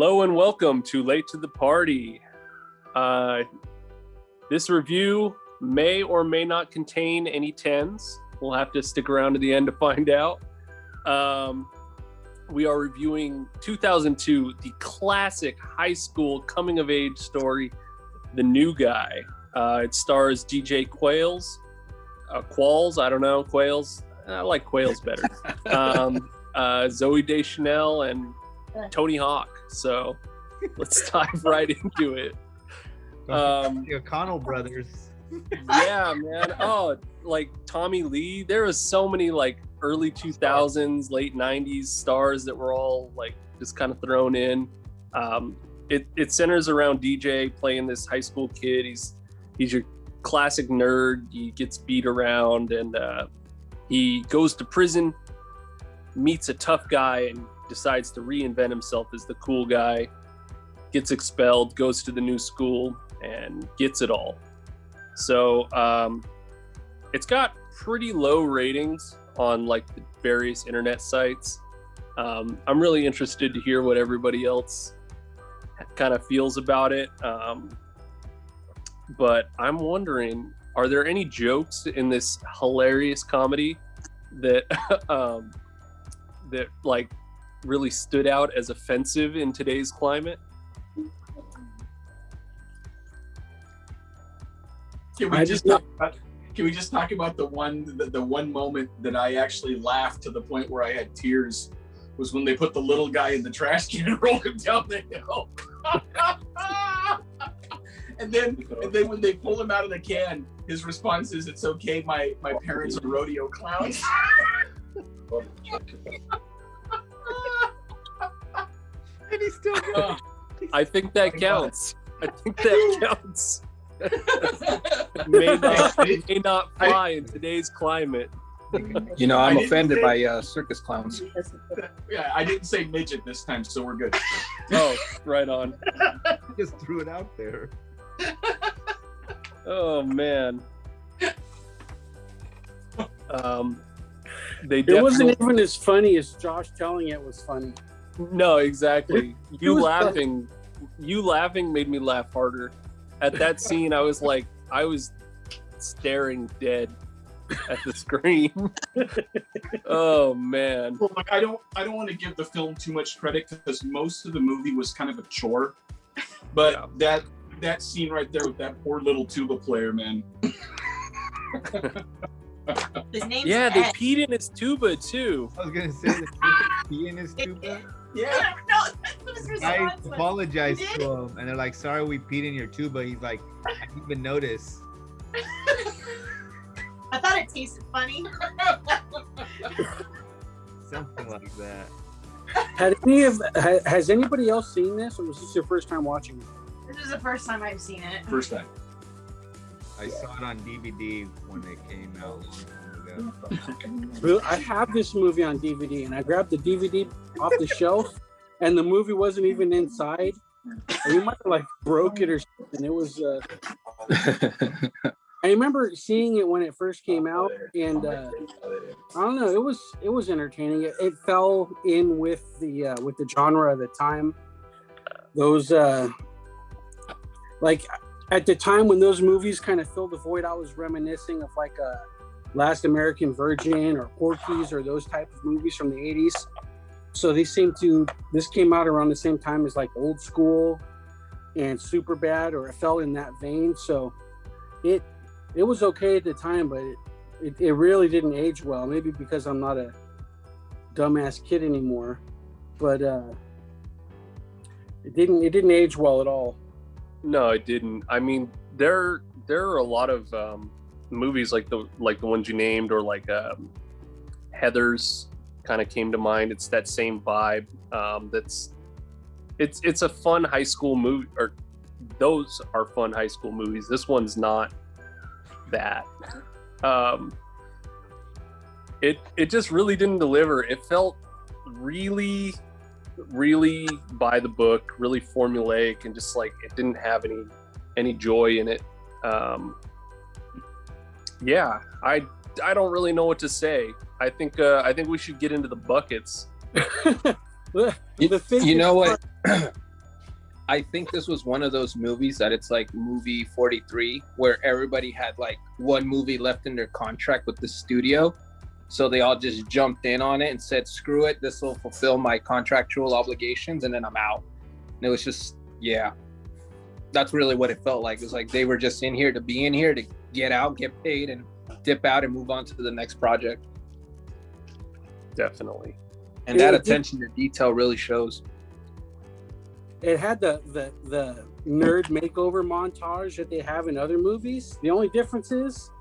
Hello and welcome to Late to the Party. This review may or may not contain any 10s. We'll have to stick around to the end to find out. We are reviewing 2002, the classic high school coming-of-age story, The New Guy. It stars DJ Qualls, Qualls. I like Qualls better. Zooey Deschanel and Tony Hawk. So let's dive right into it. The O'Connell brothers. Yeah, man. Oh, like Tommy Lee. There was so many like early 2000s, late 90s stars that were all like just kind of thrown in. It centers around DJ playing this high school kid. He's your classic nerd. He gets beat around and he goes to prison, meets a tough guy, and decides to reinvent himself as the cool guy. Gets expelled, goes to the new school, and gets it all. So it's got pretty low ratings on like the various internet sites. I'm really interested to hear what everybody else kind of feels about it. But I'm wondering, are there any jokes in this hilarious comedy that that like really stood out as offensive in today's climate? Can we just talk about the one moment that I actually laughed to the point where I had tears? Was when they put the little guy in the trash can and rolled him down the hill. and then when they pull him out of the can, his response is, "It's okay, my parents are rodeo clowns." And he's still going. I think that counts. May not fly in today's climate. You know, I'm offended by circus clowns. Yeah, I didn't say midget this time, so we're good. Oh, right on. Just threw it out there. Oh man. It wasn't even as funny as Josh telling it was funny. No, exactly. You laughing made me laugh harder. At that scene, I was staring dead at the screen. Oh man. Well, like, I don't want to give the film too much credit because most of the movie was kind of a chore. But yeah. that scene right there with that poor little tuba player, man. His name's Ed. They peed in his tuba too. I was gonna say that pee in his tuba. Yeah. No, that's what his response I was. apologized to him, and they're like, "Sorry, we peed in your tuba." He's like, "I didn't even notice." I thought it tasted funny. Something like that. Has anybody else seen this, or was this your first time watching it? This was the first time I've seen it. First time. I saw it on DVD when it came out a long time ago. Really, I have this movie on DVD, and I grabbed the DVD off the shelf, and the movie wasn't even inside. And we might have like broke it or something. It was. I remember seeing it when it first came out, and I don't know. It was entertaining. It fell in with the genre of the time. Those like at the time when those movies kind of filled the void, I was reminiscing of like Last American Virgin or Porky's or those type of movies from the 80s. So this came out around the same time as like Old School and Superbad, or it fell in that vein. So it was okay at the time, but it really didn't age well. Maybe because I'm not a dumbass kid anymore, but it didn't age well at all. No, it didn't. I mean, there are a lot of movies like the ones you named, or like Heathers kind of came to mind. It's that same vibe. It's a fun high school movie, or those are fun high school movies. This one's not that. It just really didn't deliver. It felt really by the book, really formulaic, and just like it didn't have any joy in it. Yeah, I don't really know what to say. I think we should get into the buckets. You know what? I think this was one of those movies that it's like movie 43, where everybody had like one movie left in their contract with the studio. So they all just jumped in on it and said, screw it, this will fulfill my contractual obligations, and then I'm out. And it was just, yeah, that's really what it felt like. It was like they were just in here to be in here, to get out, get paid, and dip out and move on to the next project. Definitely. And that attention to detail really shows. It had the nerd makeover montage that they have in other movies. The only difference is,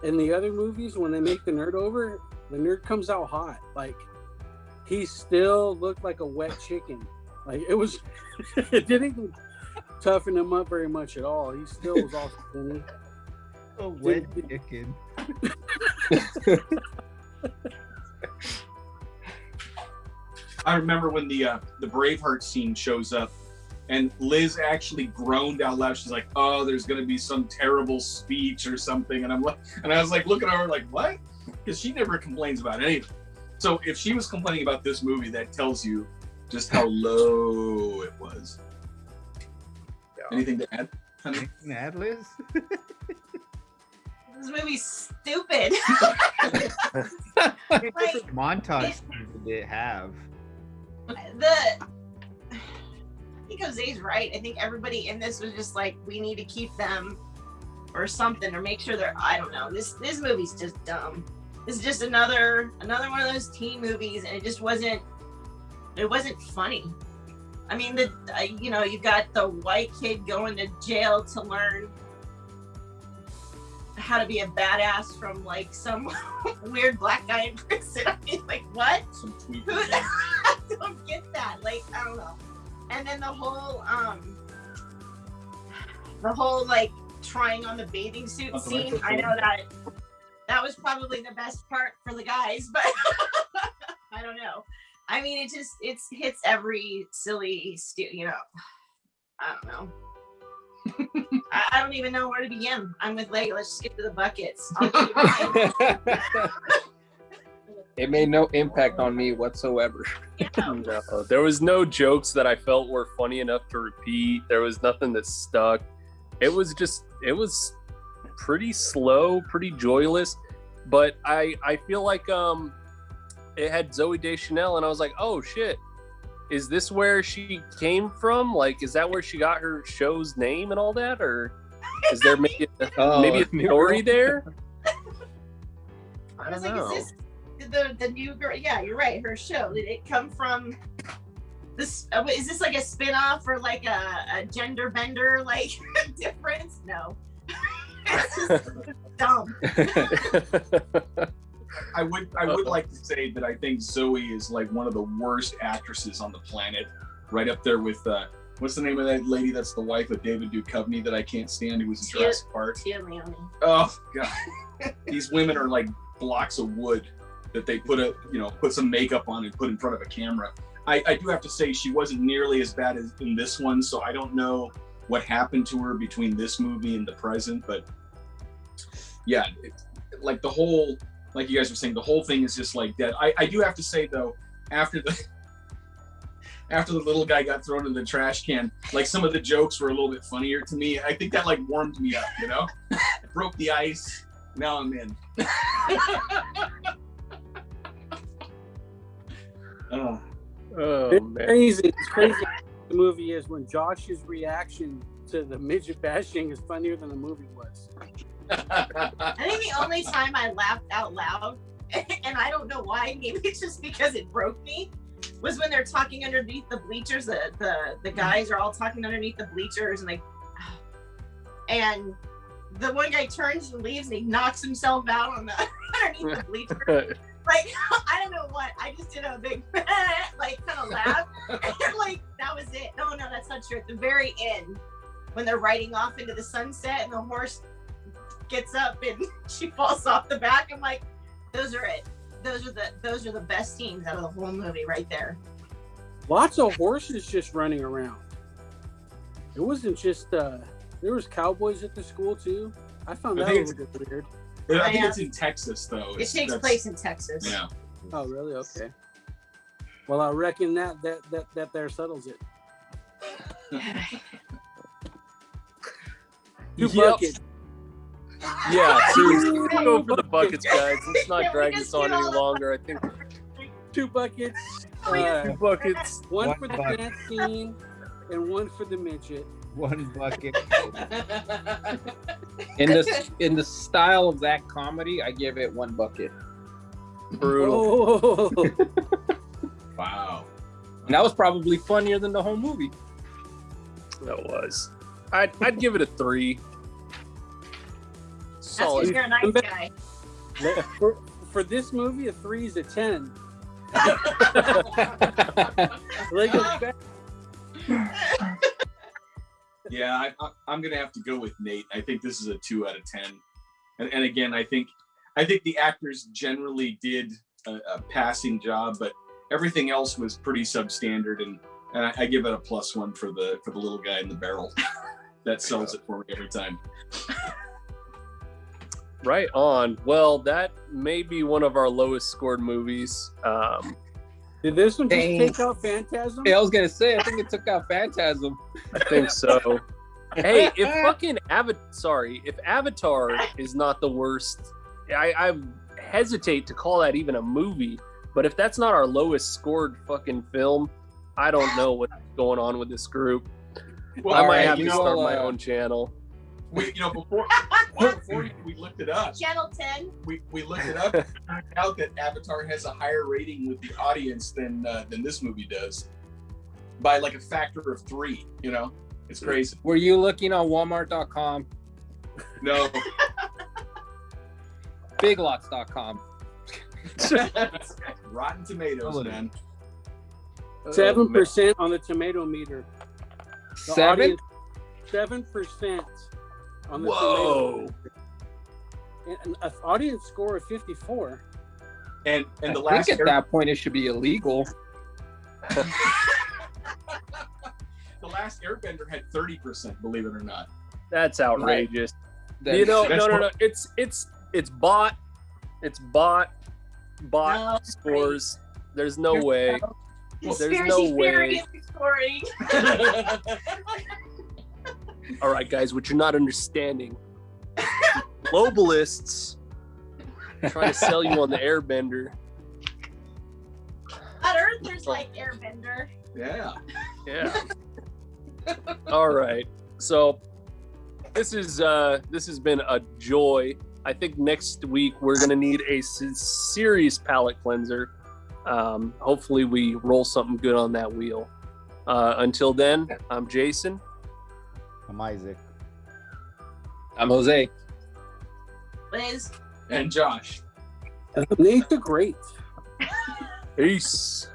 in the other movies, when they make the nerd over, the nerd comes out hot. Like, he still looked like a wet chicken. Like, it was, it didn't even toughen him up very much at all. He still was all skinny. A wet chicken. I remember when the Braveheart scene shows up, and Liz actually groaned out loud. She's like, "Oh, there's gonna be some terrible speech or something," and I was like looking at her like, "What?" Because she never complains about anything. So if she was complaining about this movie, that tells you just how low it was. Yeah. Anything to add, honey? Mad Liz? This movie's stupid. Like, montage did it have? I think Jose's right. I think everybody in this was just like, we need to keep them or something, or make sure they're, I don't know. This movie's just dumb. This is just another one of those teen movies, and it wasn't funny. I mean, you got the white kid going to jail to learn how to be a badass from like some weird black guy in prison. I mean, like, what? Some tweet. I don't get that. Like, I don't know. And then the whole like trying on the bathing suit scene. I know that was probably the best part for the guys, but I don't know. I mean, it hits every silly I don't know. I don't even know where to begin. I'm with Lego. Let's just get to the buckets. It made no impact on me whatsoever. No, there was no jokes that I felt were funny enough to repeat. There was nothing that stuck. It was pretty slow, pretty joyless. But I feel like it had Zooey Deschanel, and I was like, oh shit, is this where she came from? Like, is that where she got her show's name and all that, or is there maybe a story there? I don't know. Is this the new girl? Yeah, you're right. Her show, did it come from this? Is this like a spin-off or like a gender bender like difference? No. It's just dumb. I would like to say that I think Zoe is like one of the worst actresses on the planet, right up there with what's the name of that lady that's the wife of David Duchovny that I can't stand, who was in Jurassic Park? Tia Leone. Oh god, these women are like blocks of wood that they put some makeup on and put in front of a camera. I do have to say she wasn't nearly as bad as in this one, so I don't know what happened to her between this movie and the present, but yeah, like the whole, like you guys were saying, the whole thing is just like dead. I do have to say though, after the little guy got thrown in the trash can, like some of the jokes were a little bit funnier to me. I think that like warmed me up, It broke the ice. Now I'm in. Oh It's man. crazy. It's crazy. The movie is when Josh's reaction to the midget bashing is funnier than the movie was. I think the only time I laughed out loud, and I don't know why, maybe it's just because it broke me, was when they're talking underneath the bleachers. The guys are all talking underneath the bleachers, and the one guy turns and leaves, and he knocks himself out on the underneath the bleachers. Like, I don't know what. I just did a big like kind of laugh, and like that was it. No, that's not true. At the very end, when they're riding off into the sunset, and the horse gets up and she falls off the back, I'm like, those are it. Those are the best scenes out of the whole movie right there. Lots of horses just running around. It wasn't just there was cowboys at the school too. I found that a little bit weird. I think it's in Texas though. It takes place in Texas. Yeah. Oh really? Okay. Well, I reckon that there settles it. Two Yep. buckets. Yeah, seriously, let's go for the buckets, guys. Let's not Can we drag just this on get any all the- longer. I think 2 buckets. two buckets. One One for the bucket. dance scene and one for the midget. One bucket. In the style of that comedy, I give it 1 bucket. Brutal. Oh. Wow. And that was probably funnier than the whole movie. That was. I'd give it a 3. That's Solid. because you're a nice guy. for this movie, a 3 is a 10. Like a Yeah, I'm gonna have to go with Nate. I think this is a 2 out of 10. And again, I think the actors generally did a passing job, but everything else was pretty substandard. And I give it a +1 for the little guy in the barrel. That sells it for me every time. Right on. Well, that may be one of our lowest scored movies. Did this one just Dang. take out Phantasm? Yeah, I was gonna say, I think it took out Phantasm. I think so. Hey, if fucking if Avatar is not the worst, I hesitate to call that even a movie. But if that's not our lowest scored fucking film, I don't know what's going on with this group. Well, I might right, have you to know, start my own channel. before we looked it up, Channel 10. we looked it up and found out that Avatar has a higher rating with the audience than this movie does, by like a factor of 3. You know, it's crazy. Were you looking on Walmart.com, No, BigLots.com? Rotten Tomatoes, man. 7% on the tomato meter. The 7? audience- 7% on the Whoa. tomato meter. And an audience score of 54. And I the last think at that point it should be illegal. the last Airbender had 30%. Believe it or not. That's outrageous. Then- You know, That's no. It's bot. It's bot No, scores. There's no way. Conspiracy no theory way. is scoring. All right, guys, what you're not understanding, globalists trying to sell you on the Airbender. On Earth, there's like Airbender. Yeah. Yeah. All right. So this has been a joy. I think next week we're gonna need a serious palate cleanser. Hopefully we roll something good on that wheel. Until then, I'm Jason. I'm Isaac. I'm Jose. Liz. And Josh. Nate the Great. Peace.